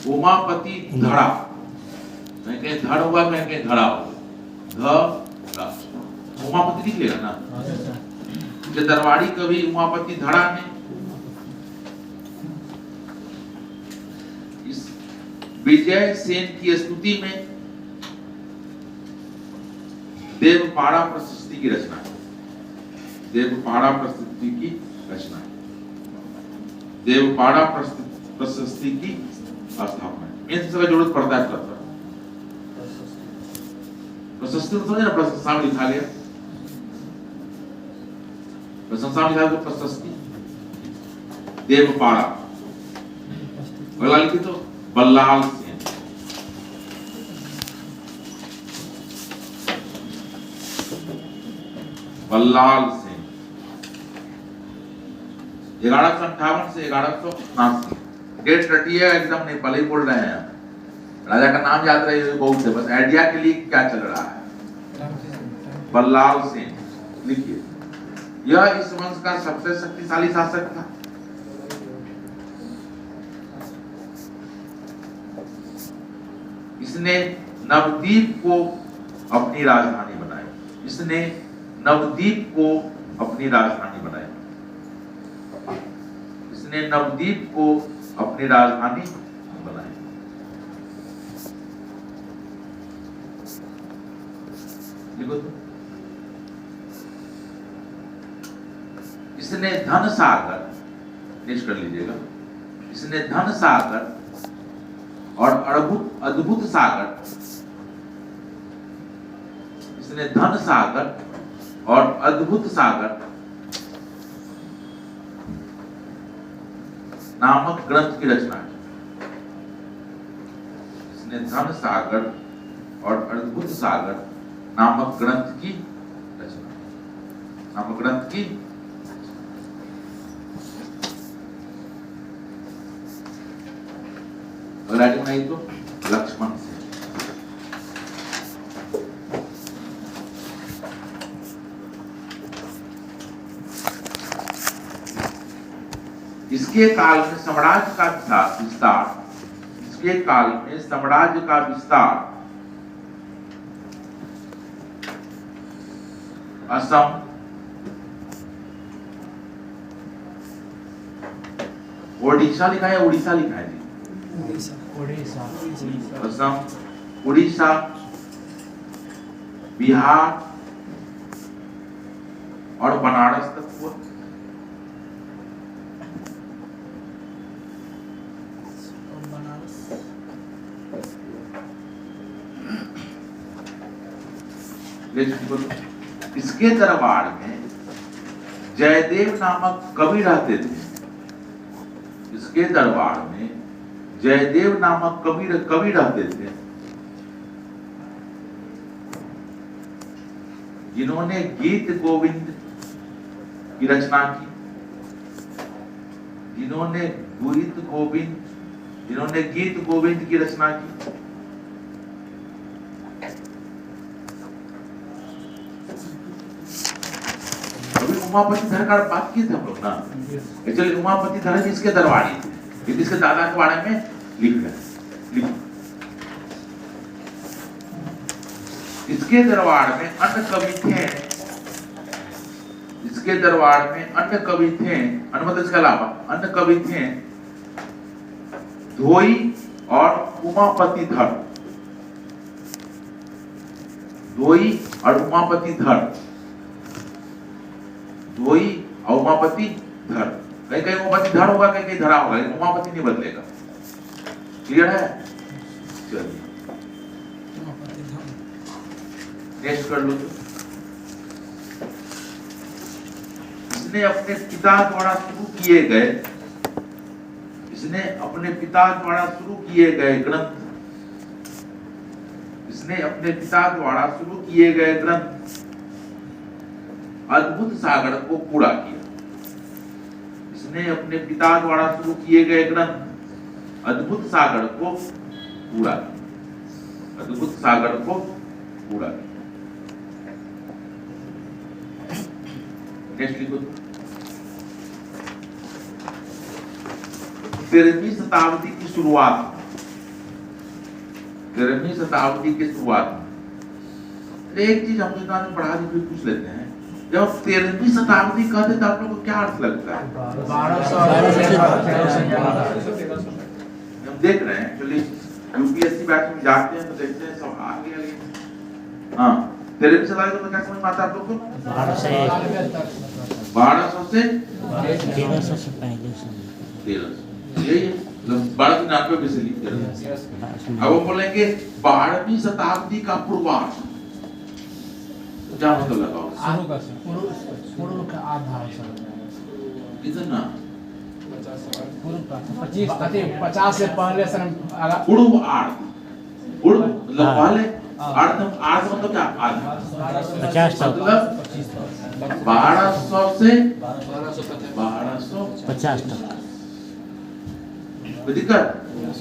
Speaker 1: उमापति धड़ा, कहीं कहीं धड़ हुआ कहीं कहीं धड़ा हुआ, उमापति लिख लेगा ना। इसके दरबारी कवि उमापति धड़ा ने इस विजय सेन की स्तुति में देवपाड़ा प्रशस्ति की रचना, देवपाड़ा प्रशस्ति की रचना, देवपाड़ा प्रशस्ति की स्थापना। इन सब का जरूरत पड़ता है तब प्रशस्ति, तो समझे ना, प्रशंसा में लिखा गया, प्रशंसा में लिखा गया प्रशस्ति, देवपाड़ा। अगला लिखिए तो बल्लाल सेन, बल्लाल सेन 1158 से 1189। डेट रटी है एकदम, नहीं पहले ही बोल रहे हैं। राजा का नाम याद रहे बहुत है, बस आइडिया के लिए क्या चल रहा है। बल्लाल सेन लिखिए, यह इस वंश का सबसे शक्तिशाली शासक था। इसने नवद्वीप को अपनी राजधानी बनाई, इसने नवद्वीप को अपनी राजधानी बनाई, इसने नवद्वीप को अपनी राजधानी बनाई। लिखो तो, इसने धन सागर, नेक्स्ट कर लीजिएगा, इसने धन सागर और अद्भुत सागर, इसने धन सागर और अद्भुत सागर नामक ग्रंथ की रचना की। इसने धन सागर और अद्भुत सागर नामक ग्रंथ की रचना, नामक ग्रंथ की। अगर राइटिंग नहीं तो लक्ष्मण से, इसके काल में साम्राज्य का विस्तार, इसके काल में साम्राज्य का विस्तार असम, ओडिशा लिखा है, उड़ीसा लिखा है जी, असम, उड़ीसा, बिहार और बनारस तक हुआ। इसके दरबार में जयदेव नामक कवि रहते थे, इसके दरबार में जयदेव नामक कवि रहते थे, जिन्होंने गीत गोविंद की रचना की, जिन्होंने गीत गोविंद की रचना की। उमापति धर का बात की थे हम लोग ना। एक्चुअली उमापति धर जिसके दरबारी थे, इसके दादा के बारे में लिख रहे हैं। इसके दरबार में अन्य कवि थे, इसके दरबार में अन्य कवि थे, अनुमत इसके अलावा अन्य कवि थे धोई और उमापति धर, धोई और उमापति धर, धोई और उमापति धर। कहीं कहीं उमापति धर होगा, कहीं कहीं धरा होगा, लेकिन उमापति नहीं बदलेगा। क्लियर है? चलिए नेक्स्ट कर लो। इसने अपने पिता द्वारा शुरू किए गए, इसने अपने पिता द्वारा शुरू किए गए ग्रंथ, इसने अपने पिता द्वारा शुरू किए गए ग्रंथ अद्भुत सागर को पूरा किया। इसने अपने पिता द्वारा शुरू किए गए ग्रंथ अद्भुत सागर को पूरा किया, अद्भुत सागर को पूरा किया। नेक्स्ट लिखो। 13वीं शताब्दी की शुरुआत, 13वीं शताब्दी की शुरुआत एक चीज हम लोग पढ़ा दी फिर पूछ लेते हैं, जब 13वीं शताब्दी कहते तो आप लोग को क्या अर्थ लगता है?
Speaker 4: 1200
Speaker 1: हम देख रहे हैं एक्चुअली यूपीएससी बैच में जाते हैं तो देखते हैं सब आ गया। हाँ 13वीं शताब्दी में क्या समझ में आता है आप लोग को?
Speaker 2: 1200 से
Speaker 1: 1200 से
Speaker 2: 1300 से पहले से
Speaker 1: 1300, यही है 1299 में से लिखते हैं। अब हम बोलेंगे 12वीं शताब्दी का पूर्वार्ध, क्या मतलब लगाओ?
Speaker 4: पूर्व का आधा
Speaker 1: कितना?
Speaker 4: 50 से पहले
Speaker 1: पूर्व आर्ध, पूर्व मतलब पहले, आर्ध मतलब क्या? आधा।
Speaker 2: 50 तक,
Speaker 1: मतलब 1200 से 1250
Speaker 2: तक।
Speaker 1: दिक्कत?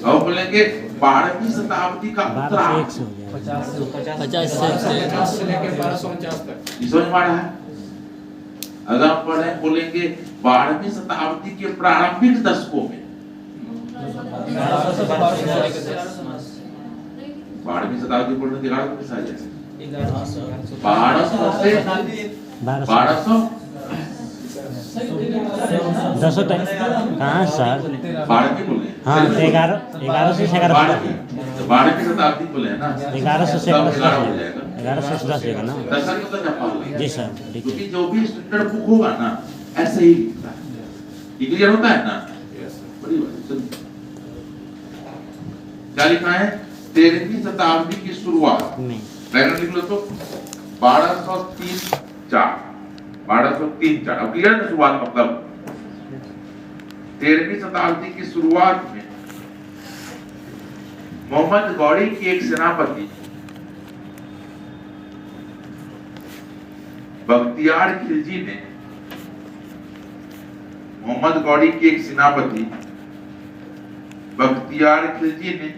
Speaker 1: अब बोलेंगे 12वीं शताब्दी का उत्तरार्ध,
Speaker 2: 50 से
Speaker 5: लेके 1250 तक।
Speaker 1: समझ में आ रहा है? अगर हम पढ़े बोलेंगे 12वीं शताब्दी के प्रारंभिक दशकों में, 12वीं शताब्दी पढ़ने के बाद किस आ जाएगा? 1200 से 1200
Speaker 2: 10 तक कहाँ सर?
Speaker 1: 12वीं बोले,
Speaker 2: हाँ 1100 से 1100
Speaker 1: 12वीं शताब्दी बोले है ना,
Speaker 2: 1100 से
Speaker 1: 1100 हो जाएगा।
Speaker 2: 1100 से 10 होगा ना?
Speaker 1: दशक मतलब क्या पाओगे?
Speaker 2: जी सर, ठीक है।
Speaker 1: क्योंकि जो भी स्टैंडर्ड बुक होगा ना ऐसे ही लिखता है, ये क्लियर होता है ना? बड़ी बात है। क्या लिखना है? 13वीं शताब्दी की शुरुआत
Speaker 2: में
Speaker 1: डायग्राम लिख लो तो 1203-4, 1203-4। अब क्लियर है शुरुआत मतलब? 13वीं शताब्दी की शुरुआत में मोहम्मद गौरी की एक सेनापति बख्तियार खिलजी ने, मोहम्मद गौरी की एक सेनापति बख्तियार खिलजी ने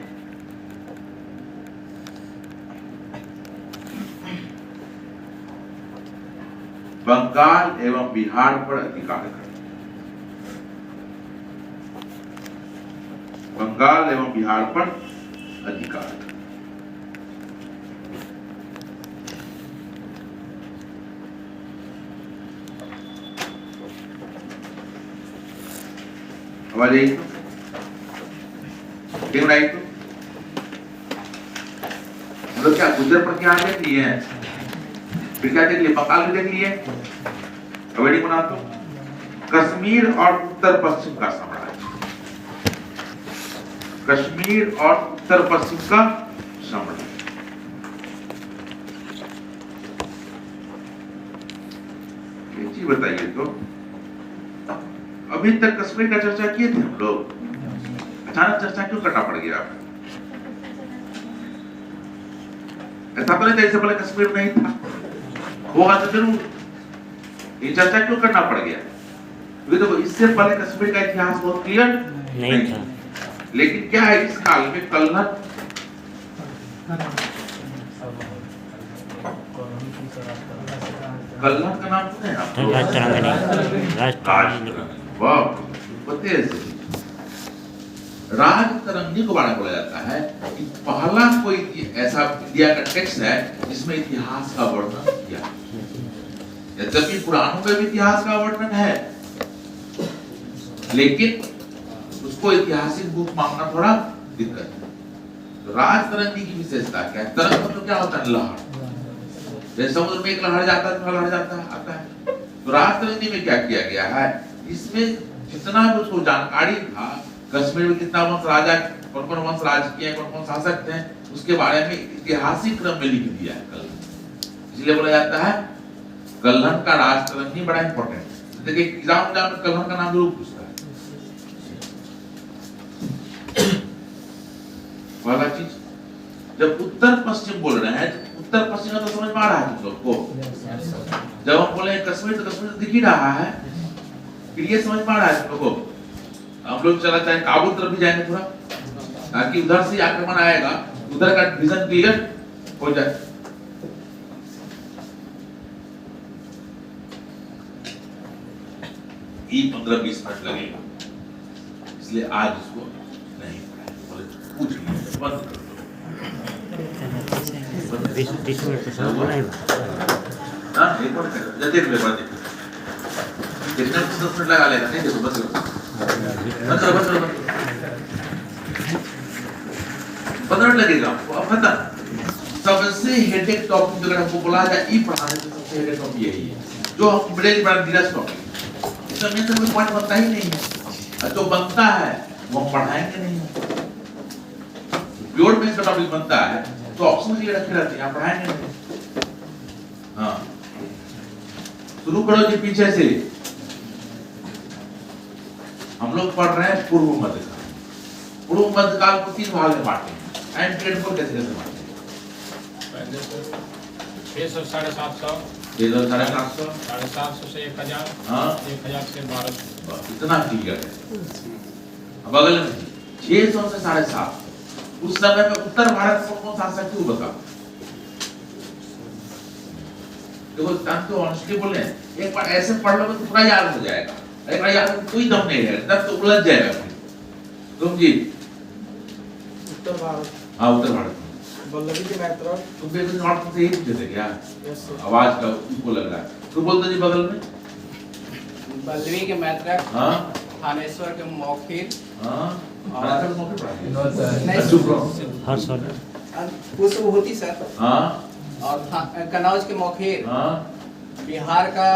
Speaker 1: बंगाल एवं बिहार पर अधिकार कर, बंगाल एवं बिहार पर अधिकार कर। हमारे मतलब क्या गुजर पर क्या देख लिए हैं, फिर क्या देख लिए? बंगाल भी देख लिए, कवेडी बना तो कश्मीर और उत्तर पश्चिम का साम्राज्य, कश्मीर और उत्तर पश्चिम का साम्राज्य। एक चीज बताइए तो, अभी तक कश्मीर का चर्चा किए थे हम लोग, अचानक चर्चा क्यों करना पड़ गया? ऐसा तो नहीं था इससे पहले कश्मीर नहीं था, होगा तो जरूर, ये चर्चा क्यों करना पड़ गया? क्योंकि देखो इससे पहले कश्मीर का इतिहास बहुत क्लियर
Speaker 2: नहीं था,
Speaker 1: लेकिन क्या है इस काल में कल्हर कल्हड़ का नाम सुने आप?
Speaker 2: राजतरंगिणी
Speaker 1: राजतरंगिणी, वाह, पते हैं इसे। राजतरंगिणी को बारे में बोला जाता है कि पहला कोई ऐसा इंडिया का टेक्स्ट है जिसमें इतिहास का वर्णन किया। यद्यपि पुराणों में भी इतिहास का वर्णन है, लेकिन उसको ऐतिहासिक बुक मानना थोड़ा दिक्कत है। तो राजतरंगिणी की विशेषता क्या है? तरंग मतलब क्या होता है? लहर। जैसे समुद्र में एक लहर जाता है, लहर जाता है, आता है। तो राजतरंगिणी में क्या किया गया है? इसमें जितना भी उसको जानकारी था, कश्मीर में कितना वंश राजा, कौन कौन वंश राज किए, कौन कौन शासक थे, उसके बारे में ऐतिहासिक क्रम में लिख दिया है कल्हड़। इसलिए बोला जाता है कल्हड़ का राजतरंगिणी बड़ा इंपॉर्टेंट है। देखिए एग्जाम में कल्हड़ का नाम जरूर पूछता है। पहला चीज, जब उत्तर पश्चिम बोल रहे हैं, उत्तर पश्चिम का तो समझ में आ रहा है तुम लोग को। जब हम बोले कश्मीर, तो कश्मीर दिख ही रहा है, फिर ये समझ में आ रहा है तुम लोग को। हम लोग चला चाहे काबुल तरफ भी जाएंगे थोड़ा, ताकि उधर से आक्रमण आएगा, उधर का विजन क्लियर हो जाए। ये 15-20 मिनट लगेगा, इसलिए आज इसको नहीं पढ़ाएंगे। पूछ लीजिए, बंद कर दो।
Speaker 2: 20 मिनट तो समझ में नहीं।
Speaker 1: हाँ, एक और देख ले, बात देख। कितना 10 मिनट लगा लेगा, नहीं देखो बस 15 मिनट लगेगा। अब खत्म। सबसे हेडेक टॉपिक अगर हमको बोला जाए ई पढ़ाने का, सबसे हेडेक टॉपिक यही है, जो हम बड़ा नीरस टॉपिक है। इसमें तो कोई पॉइंट बनता ही नहीं है, तो बनता है वो हम पढ़ाएंगे नहीं। प्योर में इसका टॉपिक बनता है तो ऑप्शन ये रखे रहते हैं, पढ़ाएंगे नहीं। हाँ, शुरू करो जी पीछे से। हम लोग पढ़ रहे हैं पूर्व मध्यकाल। पूर्व मध्यकाल को 3 भाग में बांटे हैं। एंड पीरियड को कैसे कैसे बांटे हैं?
Speaker 5: 600 750
Speaker 1: 750
Speaker 5: 750 से 1000,
Speaker 1: हाँ
Speaker 5: 1000 से 1200।
Speaker 1: इतना क्लियर है। अब अगले में 600 से 750, उस समय में उत्तर भारत में कौन शासक थे बता। देखो तो ऑनेस्टली बोले, एक बार ऐसे पढ़ लो तो पूरा याद हो जाएगा। एक बार याद में कोई दम नहीं है, तब तो उलझ जाएगा फिर। तुम जी
Speaker 6: उत्तर भारत,
Speaker 1: हाँ उत्तर भारत में
Speaker 6: वल्लभी के मैत्र,
Speaker 1: तुम भी कुछ नॉट से ही पूछे थे क्या?
Speaker 6: यस सर,
Speaker 1: आवाज का उनको लग रहा है। तू बोलते जी बगल में।
Speaker 5: वल्लभी के मैत्र,
Speaker 1: हाँ
Speaker 5: थानेश्वर के मौखिर,
Speaker 1: हाँ भारत में मौके पढ़ा
Speaker 4: नो सर,
Speaker 5: नहीं,
Speaker 1: चुप रहो।
Speaker 2: हर्षवर्धन
Speaker 5: पुष्पभूति सर,
Speaker 1: हाँ
Speaker 5: और कनौज के मौखिर,
Speaker 1: हाँ
Speaker 5: बिहार का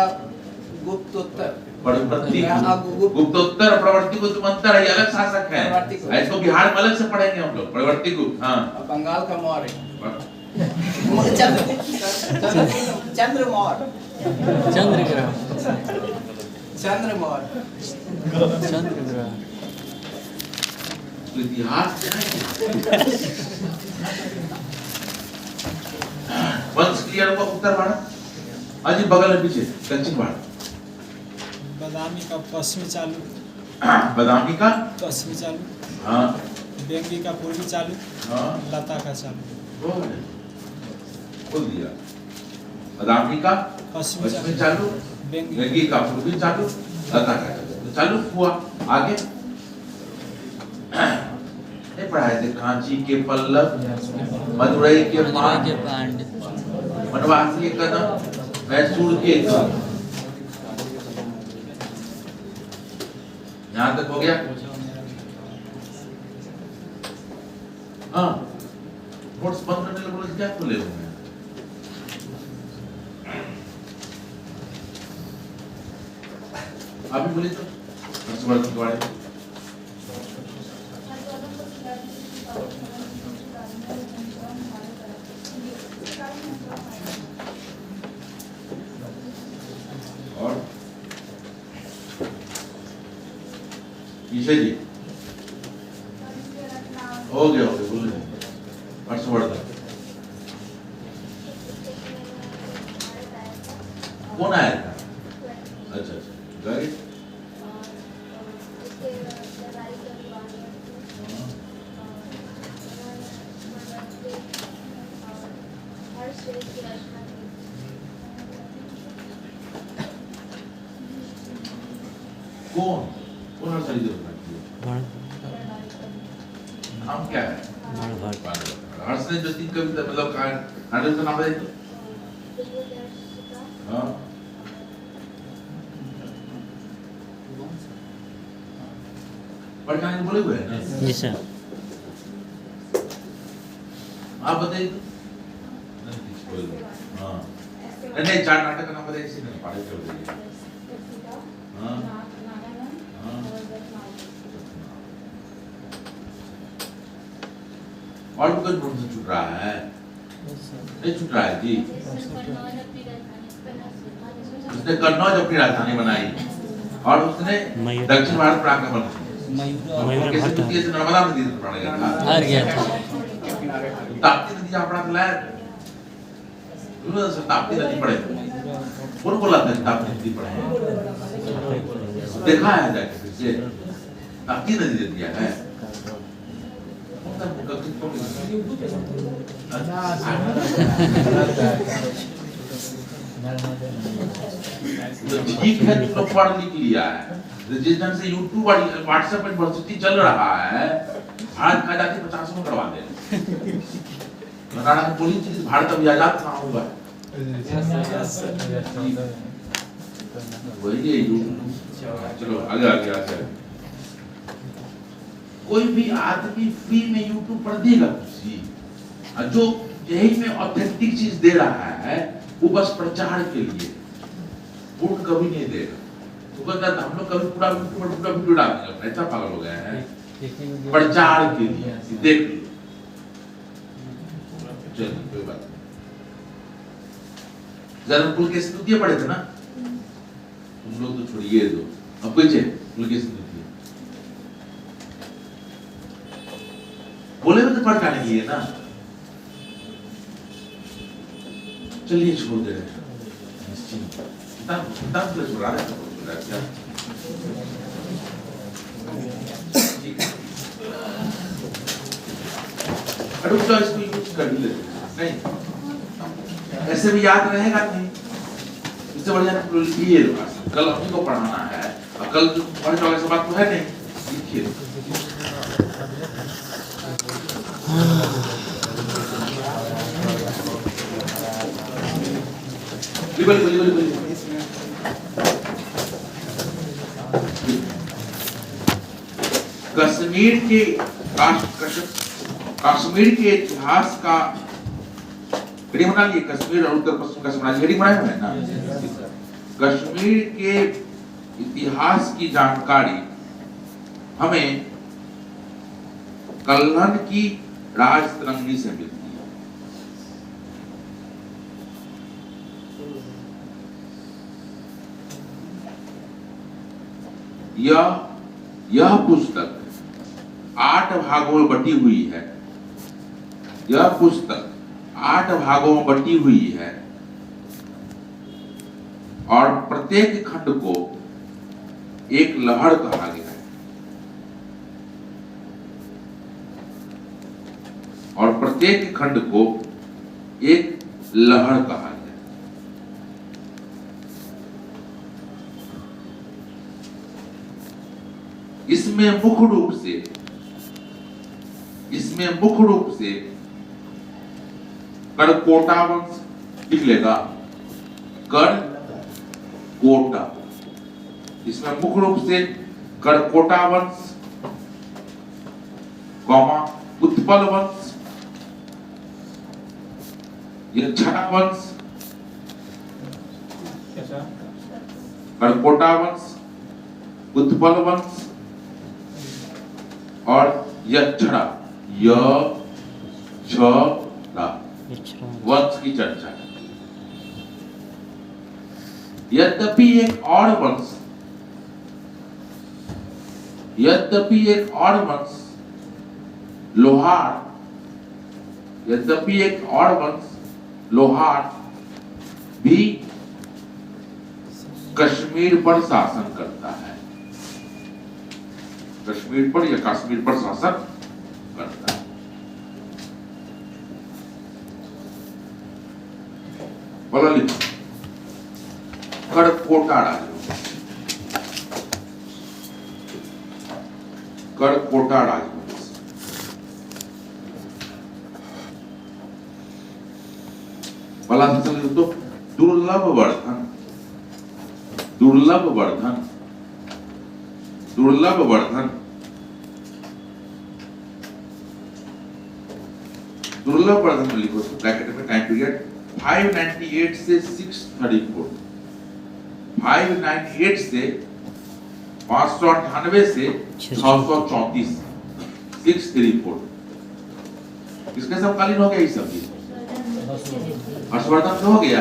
Speaker 5: गुप्तोत्तर,
Speaker 1: गुप्तोत्तर, प्रवर्ती गुप्त अंतर है, अलग शासक है।
Speaker 5: प्रवर्ती गुप्त।
Speaker 1: इसको बिहार में अलग से पढ़ेंगे हम लोग, प्रवर्ती गुप्त। हाँ
Speaker 5: और बंगाल का मौर्य, चंद्र मौर्य, चंद्र मौर्य।
Speaker 1: तो इतिहास वंश क्लियर हुआ। उत्तर भारत, अजी बगल में पीछे दक्षिण भारत।
Speaker 3: बदामी का पश्चिमी चालू,
Speaker 1: बदामी का
Speaker 3: पश्चिमी चालू,
Speaker 1: हाँ
Speaker 3: बेंगी का पूर्वी चालू,
Speaker 1: हाँ
Speaker 3: लता का चालू,
Speaker 1: बोल दिया। बदामी का
Speaker 3: पश्चिमी
Speaker 1: पश्चिमी
Speaker 3: चालू,
Speaker 1: चालू,
Speaker 3: बेंगी
Speaker 1: गंगी का पूर्वी चालू, लता का चालू। तो चालू हुआ। आगे नहीं पढ़ाए थे? कांची के पल्लव, मदुरई के पांड, वनवासी के कदम, मैसूर के कदम। यहाँ तक हो गया। हाँ नोट्स बंद करने के बोले क्या खोले हुए हैं? अभी बोले तो हर्षवर्धन के बारे में। और पीछे जी हो गया बोले हर्षवर्धन कौन आया था? अच्छा अच्छा गाइड कौन नर्सरी जोत रखी है? नाम क्या है? हर्ष ने जो तीन कविता मतलब नाटक का नाम बताइए तो। हाँ पढ़ने बोले हुए हैं ना?
Speaker 2: जी सर।
Speaker 1: आप बताइए तो। हाँ नहीं चार नाटक का नाम बताइए किसी ने पाठक कर दिया। हाँ हाँ और भी कुछ बोल से छूट रहा है? नहीं छूट रहा है जी। उसने कन्नौज अपनी राजधानी बनाई और उसने दक्षिण भारत पर आक्रमण किया। कैसे नर्मदा नदी पर पड़ गया था।
Speaker 2: हार गया था।
Speaker 1: ताप्ती नदी अपना लाया ताप्ती नदी पड़े कौन बोला था ताप्ती नदी पड़े? देखा है जाके फिर से ताप्ती नदी दे दिया है। ठीक है तुम लोग पढ़ लिख लिया है। जिस ढंग से यूट्यूब और व्हाट्सएप यूनिवर्सिटी चल रहा है भारत का आजादी 50 में करवा दे। बनाना की बोली चीज भारत अभी आजाद कहाँ हुआ? वही यूट्यूब। चलो आगे आगे आगे। कोई भी आदमी फ्री में यूट्यूब पर देगा कुछ जो यही में ऑथेंटिक चीज दे रहा है वो बस प्रचार के लिए पूर्ण कभी नहीं देगा। तो कहता हम लोग कभी पूरा वीडियो डाल देंगे ऐसा पागल हो गया है प्रचार के लिए। देख लो चलिए कोई बात नहीं। जन्मकुल के स्तुतियां पढ़े थे ना तुम लोग तो छोड़िए दो अब कुछ कुल के स्तुतियां बोले में तो पढ़ जाने लिए ना। चलिए छोड़ दे रहे इसको यूज कर ही लेते नहीं ऐसे भी याद रहेगा नहीं। इससे बढ़िया लिखिए कल अपनी को पढ़ाना है और कल जो पढ़ जाओगे ऐसा बात तो है नहीं। लिखिए कश्मीर के इतिहास का हेडिंग बना लिए। कश्मीर और उत्तर पश्चिम का साम्राज्य हेडिंग बनाया हुआ है ना। कश्मीर के इतिहास की जानकारी हमें कल्हण की राजतरंगिणी से मिलती है। यह पुस्तक 8 भागों में बटी हुई है। यह पुस्तक 8 भागों में बटी हुई है और प्रत्येक खंड को एक लहर कहा गया है। और प्रत्येक खंड को एक लहर कहा गया। इसमें मुख्य रूप से करकोटा वंश लिख लेगा। करकोटा इसमें मुख्य रूप से करकोटा वंश उत्पल वंश यक्षरा वंश करकोटा वंश उत्पल वंश और यक्षरा वंश की चर्चा है। यद्यपि एक और वंश लोहार भी कश्मीर पर शासन करता है। कश्मीर पर शासन करता है। बोला लिखो करकोटा राजवंश। करकोटा राजवंश। भला तो दुर्लभ वर्धन, दुर्लभ वर्धन, दुर्लभ वर्धन, दुर्लभ वर्धन में लिखो तो ब्रैकेट में टाइम पीरियड 598 से 634, 598 से 598 से 634, 634 किसके समकालीन हो गया ये सब? हर्षवर्धन से हो गया।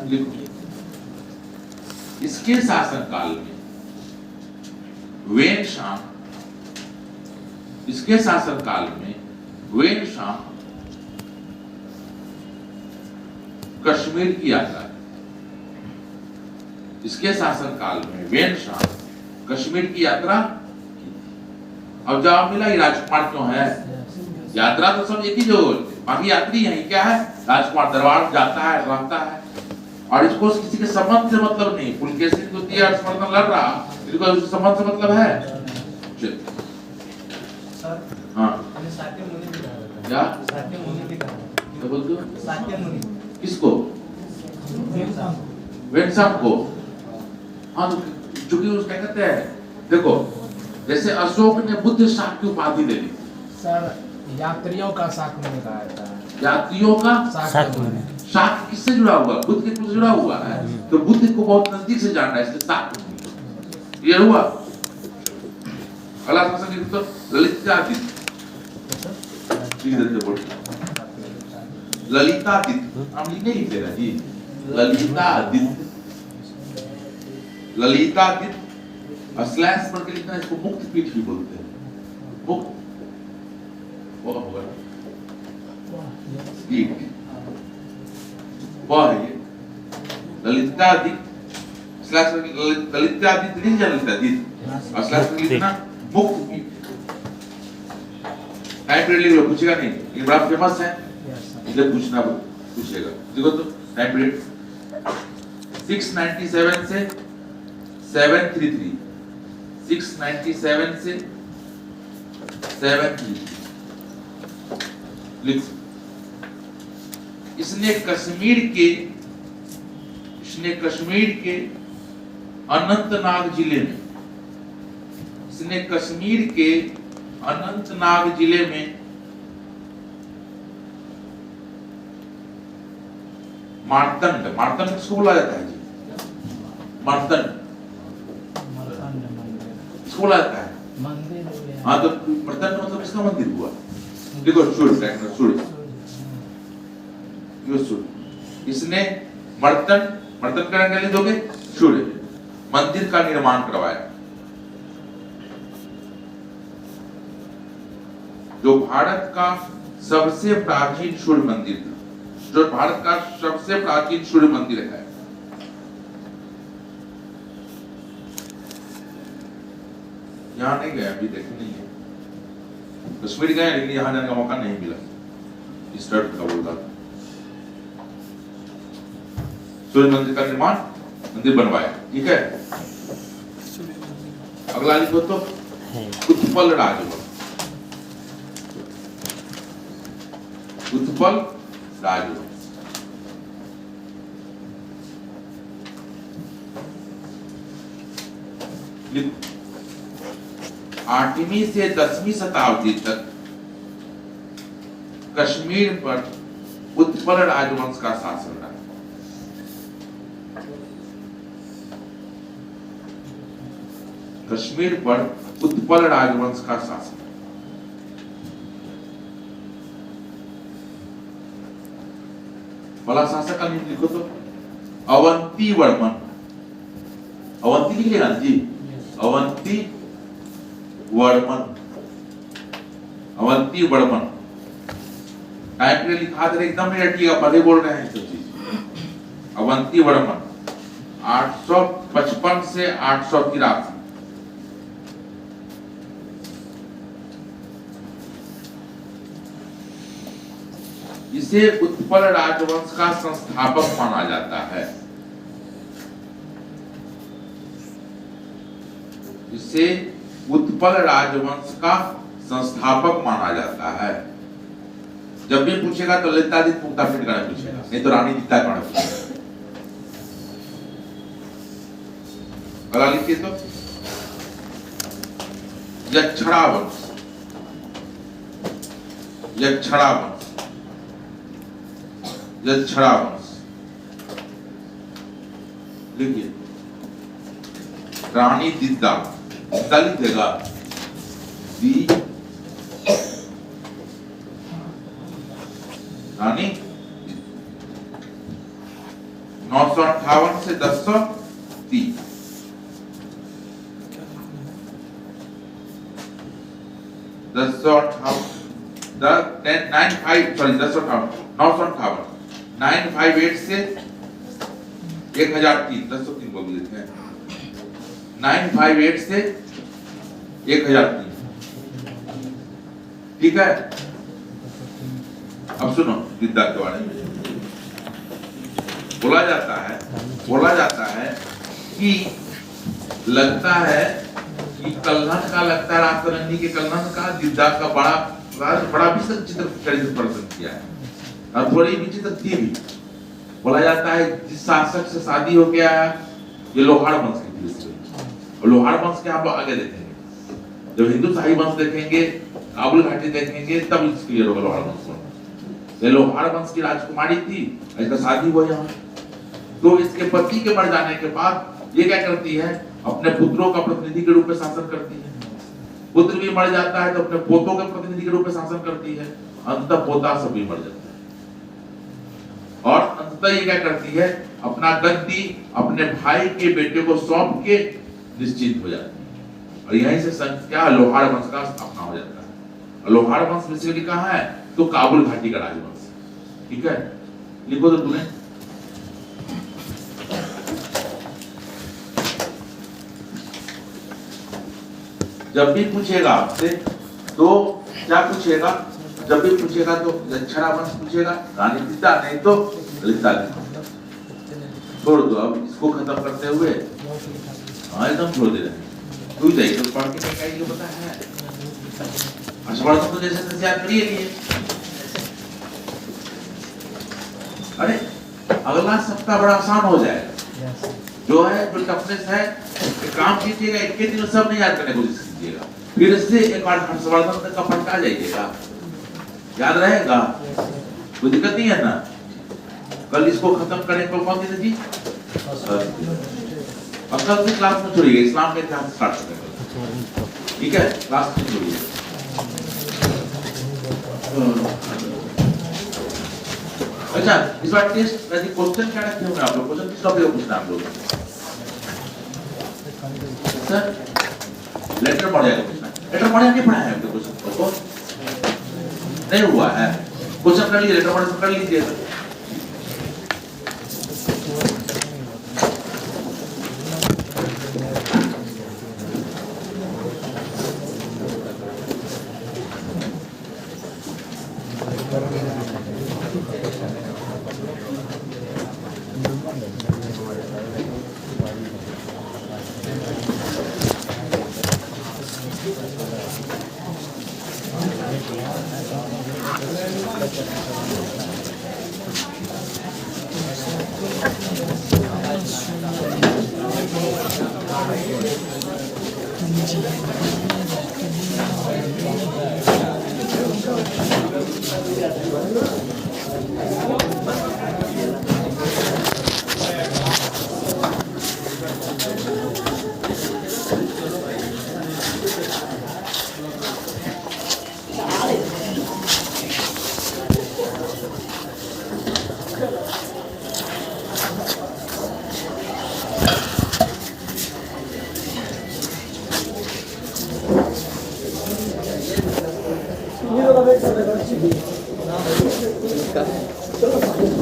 Speaker 1: लिखो इसके शासनकाल में वेन शाह, इसके शासनकाल में वेन शाह कश्मीर की यात्रा, इसके शासनकाल में वेन शाह कश्मीर की यात्रा की। अब जवाब मिला ये राजकुमार क्यों है? यात्रा तो सब एक ही जगह होते, बाकी यात्री यही क्या है? राजकुमार दरबार जाता है, रहता है, और इसको किसी के संबंध से मतलब नहीं। पुलकेशिन द्वितीय हर्षवर्धन लड़ रहा, इसको उसके संबंध से मतलब है? हाँ क्या क्या बोलते हो? किसको? वेनसाम को? हाँ तो चूंकि उसका कहते हैं, देखो जैसे अशोक ने बुद्ध शाक की उपाधि ले ली
Speaker 4: सर, यात्रियों का शाक मुनि कहा जाता है।
Speaker 1: यात्रियों का
Speaker 2: शाक मुनि।
Speaker 1: शाक किससे जुड़ा हुआ? बुद्ध के कुछ जुड़ा हुआ है, तो बुद्ध को बहुत नजदीक से जानना है, इसलिए शाक मुनि। ये हुआ अगला प्रश्न लिख तो ललितादित्य, ललितादित्य हम लिख नहीं दे रहा जी, ललितादित्य, ललितादित्य स्लैश पर के लिखना, इसको मुक्त पीठ भी बोलते हैं। मुक्त वो होगा पीठ, वह है ललितादित्य स्लैश पर ललितादित्य नहीं जानता ललितादित्य स्लैश पर लिखना मुक्त पीठ। टाइम पीरियड लिख लो, पूछेगा नहीं, ये बड़ा फेमस है इसलिए पूछेगा। देखो तो टाइम पीरियड 697 से 733, 697 से 733 लिख। इसने कश्मीर के अनंतनाग जिले में, इसने कश्मीर के अनंतनाग जिले में मार्तंड, मार्तंड किसको बोला जाता है जी? मार्तंड किसको बोला जाता है?
Speaker 4: मंदिर।
Speaker 1: हाँ तो मार्तंड मतलब किसका मंदिर हुआ? देखो सूर्य, इसने मर्तन करने के लिए दोगे सूर्य मंदिर का निर्माण करवाया, जो भारत का सबसे प्राचीन सूर्य मंदिर था, जो भारत का सबसे प्राचीन सूर्य मंदिर है। यहाँ नहीं गया अभी, देखे नहीं है, कश्मीर गए लेकिन यहाँ जाने का मौका नहीं मिला, स्टार्ट का बोल रहा। सूर्य मंदिर का निर्माण, मंदिर बनवाया, ठीक है। अगला लिखो तो उत्पल राजवंश, उत्पल राजवंश। 8वीं से 10वीं शताब्दी तक कश्मीर पर उत्पल राजवंश का शासन रहा। कश्मीर पर उत्पल राजवंश का शासन। बड़ा शासक का नाम लिखो तो अवंती वर्मन, अवंती लिखिएगा ना जी, अवंती वर्मन, अवंती वर्मन। टाइप में लिखा दे एकदम नहीं रटिएगा, पहले बोल रहे हैं सब चीज। अवंती वर्मन 855 से 883। इसे उत्पल राजवंश का संस्थापक माना जाता है। इसे उत्पल राजवंश का संस्थापक माना जाता है। जब भी पूछेगा तो ललितादित्य मुक्तापिंड का नाम पूछेगा, नहीं तो रानी दीता का नाम पूछेगा। अगला लिखिए तो यक्षणा वंश, यक्षणा वंश, यक्षणा वंश लिखिए। रानी दिद्दा, दिद्दा लिखेगा दी, रानी 958 से 1030, 958 से 1003, 1003 बोल देते हैं, 958 से 1003, ठीक है। अब सुनो विद्या के बारे में बोला जाता है कि लगता है कि कल्हन का, लगता है राजतरंगी के कल्हन का दिद्दा का बड़ा विचित्र चरित्र प्रदर्शन किया है और थोड़ी विचित्र थी भी। बोला जाता है जिस शासक से शादी हो गया ये लोहार वंश की थी, और लोहार वंश के आप आगे देखेंगे, जब हिंदू शाही वंश देखेंगे, काबुल घाटी देखेंगे, तब क्लियर होगा लोहार वंश। ये लोहार वंश की राजकुमारी थी, इसका शादी हुआ यहाँ। तो इसके पति के मर जाने के बाद ये क्या करती है, अपने पुत्रों का प्रतिनिधि के रूप में शासन करती है। पुत्र भी मर जाता है तो अपने पोतों के प्रतिनिधि के रूप में शासन करती है, अंततः पोता सब भी मर जाता है। और अंततः ये क्या करती है, अपना गद्दी अपने भाई के बेटे को सौंप के निश्चिंत हो जाती है। और यहीं से क्या लोहार वंश का स्थापना हो जाता है। और लोहार वंश बेसिकली कहाँ है, तो काबुल घाटी का राजवंश, ठीक है। लिखो तो तुम्हें जब भी पूछेगा आपसे तो क्या पूछेगा, जब भी पूछेगा तो यक्षणा वंश पूछेगा, रानी दीता, नहीं तो ललिता। छोड़ दो अब इसको खत्म करते हुए, हाँ एकदम छोड़ दे रहे हैं। तू जाइए तो पढ़ के क्या ये पता है, हर्षवर्धन तो जैसे तैसे याद करिए लिए। अरे अगला सप्ताह बड़ा आसान हो जाएगा, जो है जो टफनेस है काम कीजिएगा, 21 दिन सब नहीं याद करने की कोशिश कीजिएगा, फिर से एक बार हर्षवर्धन तक का पलटा जाइएगा, याद रहेगा, कोई दिक्कत नहीं है ना। कल इसको खत्म करें तो कौन दिन जी, अब कल से क्लास में छोड़िए, इस्लाम के इतिहास स्टार्ट करेंगे, ठीक है, क्लास में छोड़िए। अच्छा इस बार टेस्ट क्वेश्चन क्या रखे होंगे आप लोग, क्वेश्चन किस टॉपिक पे पूछना आप लोग, सर लेटर पढ़ेगा पूछना, लेटर पढ़े नहीं पढ़ा है आपके क्वेश्चन को, नहीं हुआ है, क्वेश्चन कर लीजिए, लेटर पढ़े कर लीजिए।
Speaker 6: चलो